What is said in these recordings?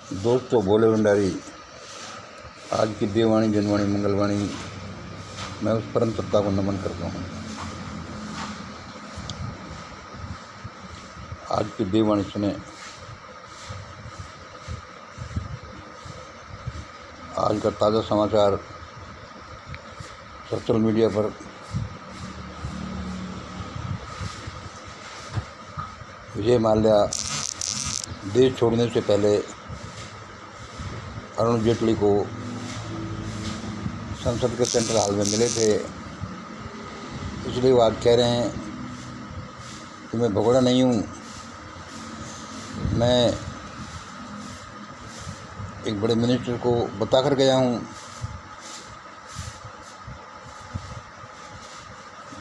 दोस्तों, भोले भंडारी आज की देववाणी जनवाणी मंगलवाणी मैं उस परम सत्ता को नमन करता हूँ। आज की देववाणी सुने। आज का ताज़ा समाचार सोशल मीडिया पर विजय माल्या देश छोड़ने से पहले अरुण जेटली को संसद के सेंट्रल हॉल में मिले थे, इसलिए वो आज कह रहे हैं कि मैं भगोड़ा नहीं हूँ, मैं एक बड़े मिनिस्टर को बता कर गया हूँ।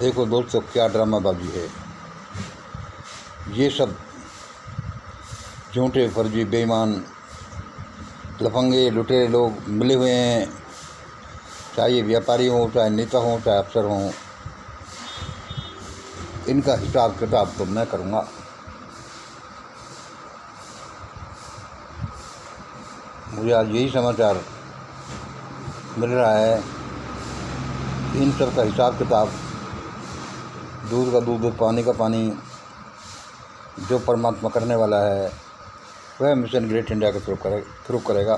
देखो दोस्तों, क्या ड्रामाबाजी है। ये सब झूठे फर्जी बेईमान लफंगे लुटेरे लोग मिले हुए हैं, चाहे ये व्यापारी हों, चाहे नेता हों, चाहे अफसर हों। इनका हिसाब किताब तो मैं करूँगा। मुझे आज यही समाचार मिल रहा है कि इन सब का हिसाब किताब, दूध का दूध, पानी का पानी जो परमात्मा करने वाला है वह मिशन ग्रेट इंडिया के थ्रू करेगा।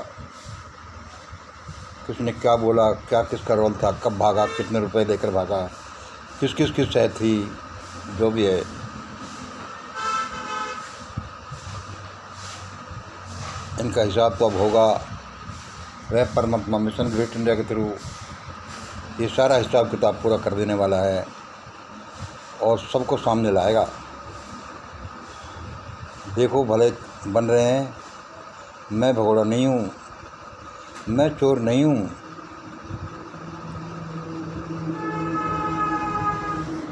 किसने क्या बोला, क्या किसका रोल था, कब भागा, कितने रुपए लेकर भागा, किसकी सह थी, जो भी है इनका हिसाब तो अब होगा। वह परमात्मा मिशन ग्रेट इंडिया के थ्रू ये सारा हिसाब किताब पूरा कर देने वाला है और सबको सामने लाएगा। देखो, भले बन रहे हैं। मैं भगोड़ा नहीं हूँ, मैं चोर नहीं हूँ।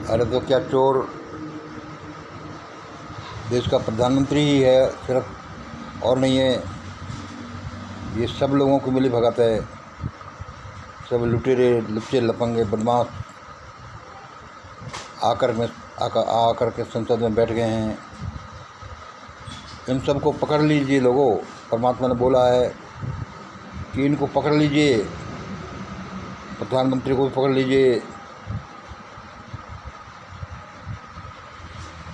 अरे तो क्या चोर देश का प्रधानमंत्री ही है सिर्फ, और नहीं है? ये सब लोगों को मिली भगत है। सब लुटेरे, लुच्चे, लफंगे, बदमाश आकर के संसद में बैठ गए हैं। इन सबको पकड़ लीजिए लोगों। परमात्मा ने बोला है कि इनको पकड़ लीजिए, प्रधानमंत्री को भी पकड़ लीजिए।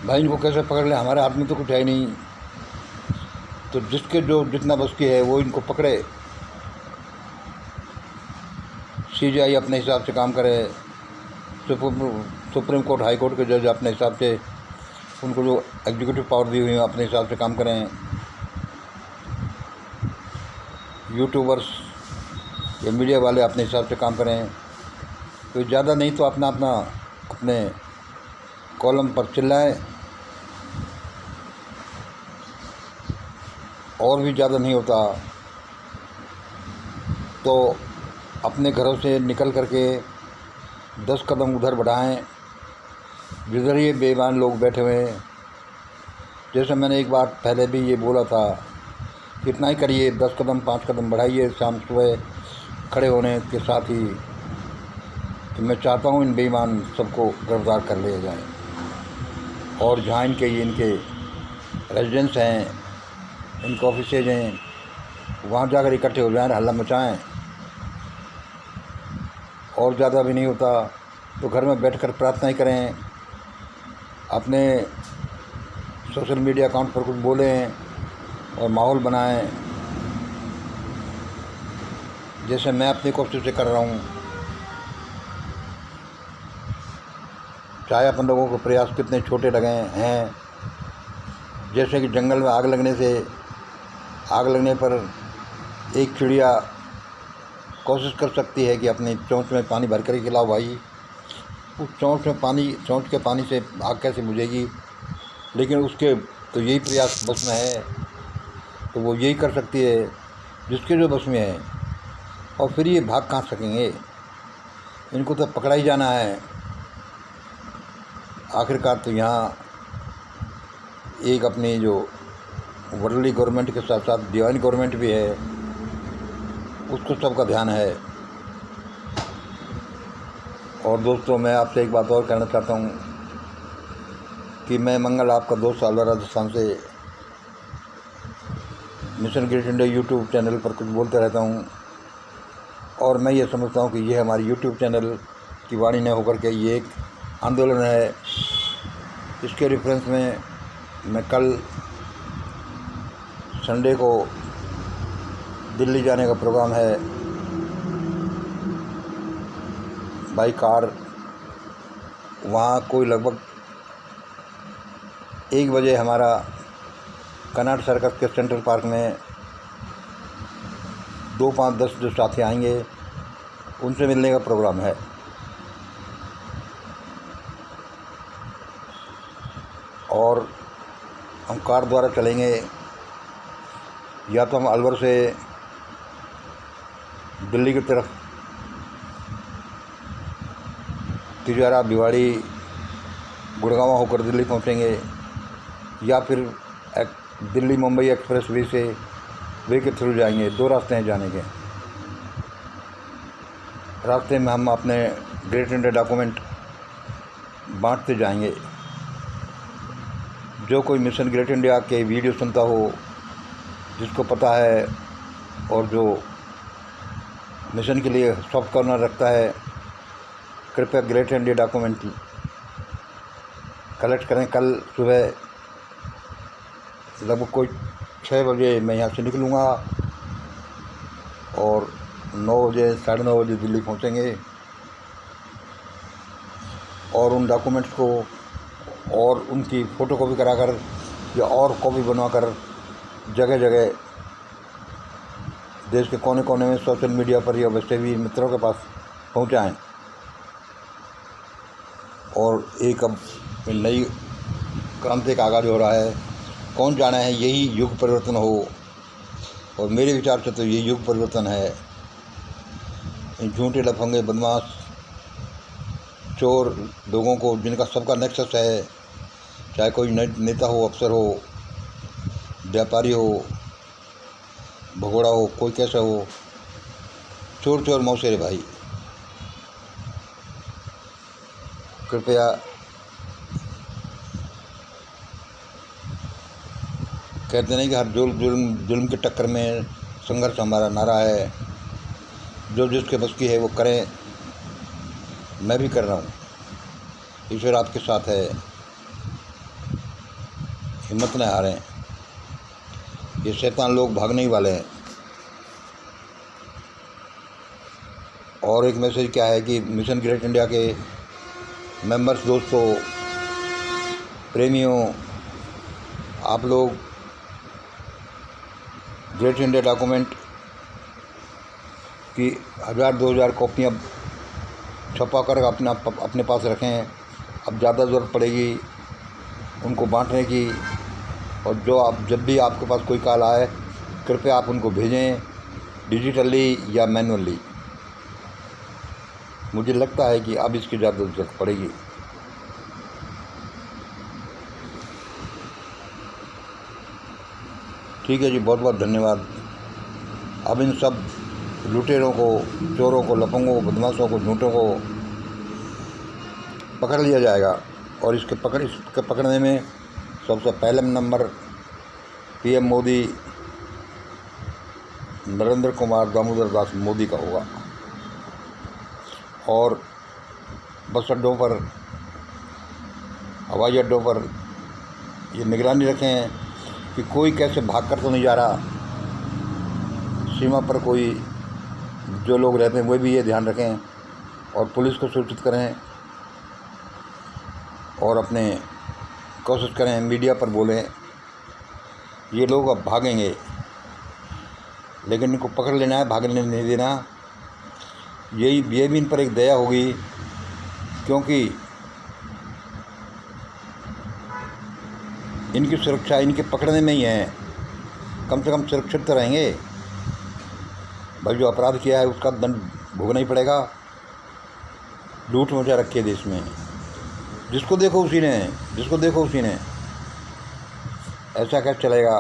भाई, इनको कैसे पकड़ लें? हमारे हाथ में तो कुछ है नहीं। तो जिसके जो जितना बस की है वो इनको पकड़े। सीबीआई अपने हिसाब से काम करे, सुप्रीम कोर्ट, हाई कोर्ट के जज अपने हिसाब से, उनको जो एग्जीक्यूटिव पावर दी हुई है अपने हिसाब से काम करें। यूट्यूबर्स या मीडिया वाले अपने हिसाब से काम करें। तो ज़्यादा नहीं तो अपने कॉलम पर चिल्लाएं, और भी ज़्यादा नहीं होता तो अपने घरों से निकल करके 10 कदम उधर बढ़ाएं जिधर ये बेईमान लोग बैठे हुए हैं। जैसे मैंने एक बार पहले भी ये बोला था कि इतना ही करिए, 10 कदम 5 कदम बढ़ाइए शाम सुबह खड़े होने के साथ ही। तो मैं चाहता हूँ इन बेईमान सबको गिरफ्तार कर लिए जाएं और जहाँ इनके रेजिडेंस हैं, इनके ऑफिसेज हैं, वहाँ जाकर इकट्ठे हो जाएं, हल्ला मचाएं। और ज़्यादा भी नहीं होता तो घर में बैठकर प्रार्थना ही करें, अपने सोशल मीडिया अकाउंट पर कुछ बोलें और माहौल बनाएं, जैसे मैं अपनी कोशिश से कर रहा हूँ। चाहे अपन लोगों को प्रयास कितने छोटे लगे हैं, जैसे कि जंगल में आग लगने पर एक चिड़िया कोशिश कर सकती है कि अपनी चोंच में पानी भर कर ही खिलाओ भाई। उस चोंच के पानी से आग कैसे बुझेगी? लेकिन उसके तो यही प्रयास बस में है, तो वो यही कर सकती है जिसके जो बस में है। और फिर ये भाग कहाँ सकेंगे? इनको तो पकड़ा ही जाना है। आखिरकार तो यहाँ एक अपनी जो वर्ल्डली गवर्नमेंट के साथ साथ डिवाइन गवर्नमेंट भी है, उसको सबका ध्यान है। और दोस्तों, मैं आपसे एक बात और कहना चाहता हूँ कि मैं मंगल आपका दोस्त सालवा राजस्थान से mission great India YouTube channel पर कुछ बोलते रहता हूँ, और मैं ये समझता हूँ कि ये हमारी यूट्यूब चैनल की वाणी न होकर के ये एक आंदोलन है। इसके रेफरेंस में मैं कल संडे को दिल्ली जाने का प्रोग्राम है बाई कार। वहाँ कोई लगभग 1 बजे हमारा कनाट सर्कस के सेंट्रल पार्क में 2, 5, 10 जो साथी आएंगे उनसे मिलने का प्रोग्राम है। और हम कार द्वारा चलेंगे, या तो हम अलवर से दिल्ली की तरफ तिजारा, भिवाड़ी, गुड़गांव होकर दिल्ली पहुंचेंगे, या फिर दिल्ली मुंबई एक्सप्रेस वे के थ्रू जाएंगे। 2 रास्ते हैं जाने के। रास्ते में हम अपने ग्रेट इंडिया डॉक्यूमेंट बांटते जाएंगे। जो कोई मिशन ग्रेट इंडिया के वीडियो सुनता हो, जिसको पता है और जो मिशन के लिए सॉफ्ट कॉर्नर रखता है, कृपया ग्रेट इंडिया डॉक्यूमेंट कलेक्ट करें। कल सुबह लगभग कोई 6 बजे मैं यहाँ से निकलूँगा और 9 बजे, साढ़े 9 बजे दिल्ली पहुँचेंगे, और उन डॉक्यूमेंट्स को और उनकी फ़ोटोकॉपी कराकर या और कॉपी बनवाकर जगह जगह देश के कोने कोने में सोशल मीडिया पर या वैसे भी मित्रों के पास पहुँचाएँ। और एक अब नई क्रांति का आगाज़ हो रहा है। कौन जाना है यही युग परिवर्तन हो, और मेरे विचार से तो ये युग परिवर्तन है। इन झूठे लफंगे बदमाश चोर लोगों को, जिनका सबका नेक्सस है, चाहे कोई नेता हो, अफसर हो, व्यापारी हो, भगोड़ा हो, कोई कैसा हो, चोर चोर मौसेरे भाई, कृपया कहते नहीं कि हर जुल्म की टक्कर में संघर्ष हमारा नारा है। जो जिसके बस की है वो करें। मैं भी कर रहा हूँ। ईश्वर आपके साथ है। हिम्मत न हारें। ये शैतान लोग भागने ही वाले हैं। और एक मैसेज क्या है कि मिशन ग्रेट इंडिया के मेंबर्स, दोस्तों, प्रेमियों, आप लोग ग्रेट इंडिया डॉक्यूमेंट की 1000-2000 कॉपियाँ छपा कर अपने पास रखें। अब ज़्यादा ज़रूरत पड़ेगी उनको बांटने की। और जब भी आपके पास कोई कॉल आए, कृपया आप उनको भेजें, डिजिटली या मैनुअली। मुझे लगता है कि अब इसकी ज़्यादा ज़रूरत पड़ेगी। ठीक है जी, बहुत बहुत धन्यवाद। अब इन सब लुटेरों को, चोरों को, लफंगों को, बदमाशों को, झूठों को पकड़ लिया जाएगा। और इसके पकड़ने में सबसे पहले नंबर पीएम मोदी, नरेंद्र कुमार दामोदर दास मोदी का होगा। और बस अड्डों पर, हवाई अड्डों पर ये निगरानी रखें कि कोई कैसे भाग कर तो नहीं जा रहा। सीमा पर कोई जो लोग रहते हैं वो भी ये ध्यान रखें, और पुलिस को सूचित करें, और अपने कोशिश करें, मीडिया पर बोलें। ये लोग अब भागेंगे, लेकिन इनको पकड़ लेना है, भागने नहीं देना। ये भी इन पर एक दया होगी, क्योंकि इनकी सुरक्षा इनके पकड़ने में ही है। कम से कम सुरक्षित तो रहेंगे। भाई जो अपराध किया है उसका दंड भोगना ही पड़ेगा। लूट मचा रखी है देश में, जिसको देखो उसी ने। ऐसा क्या चलेगा?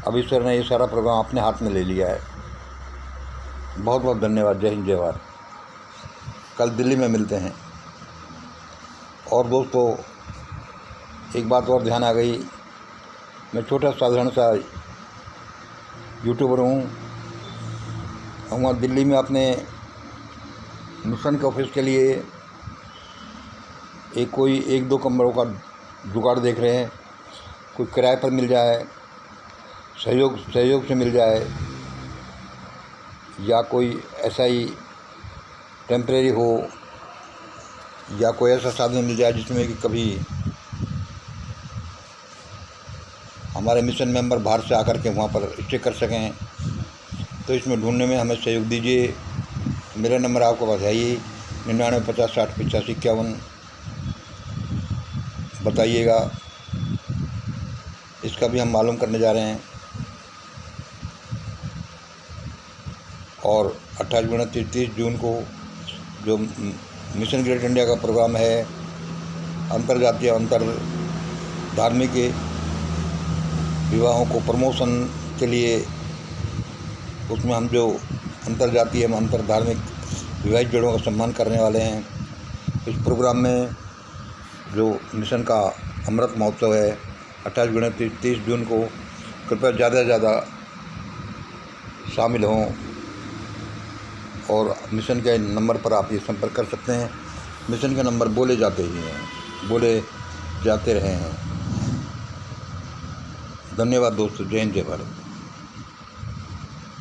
अब ईश्वर ने ये सारा प्रोग्राम अपने हाथ में ले लिया है। बहुत बहुत धन्यवाद। जय हिंद, जय भारत। कल दिल्ली में मिलते हैं। और दोस्तों, एक बात और ध्यान आ गई मैं छोटा साधारण सा यूट्यूबर हूँ। हम वहाँ दिल्ली में अपने मिशन के ऑफिस के लिए कोई 1-2 कमरों का जुगाड़ देख रहे हैं। कोई किराए पर मिल जाए, सहयोग से मिल जाए, या कोई ऐसा ही टेम्परेरी हो, या कोई ऐसा साधन मिल जाए जिसमें कि कभी हमारे मिशन मेंबर बाहर से आकर के वहाँ पर स्टे कर सकें। तो इसमें ढूंढने में हमें सहयोग दीजिए। मेरा नंबर आपको पास है ही 99 50 60 85 51। बताइएगा, इसका भी हम मालूम करने जा रहे हैं। और 28, 29, 30 जून को जो मिशन ग्रेट इंडिया का प्रोग्राम है, अंतर्जातीय अंतर धार्मिक विवाहों को प्रमोशन के लिए, उसमें हम जो अंतर्जातीय एवं अंतर धार्मिक विवाहित जोड़ों का सम्मान करने वाले हैं। इस प्रोग्राम में जो मिशन का अमृत महोत्सव है 28, 29, 30 जून को, कृपया ज़्यादा से ज़्यादा शामिल हों। और मिशन के नंबर पर आप ये संपर्क कर सकते हैं। मिशन के नंबर बोले जाते रहे हैं। धन्यवाद दोस्तों। जय हिंद, जय भारत।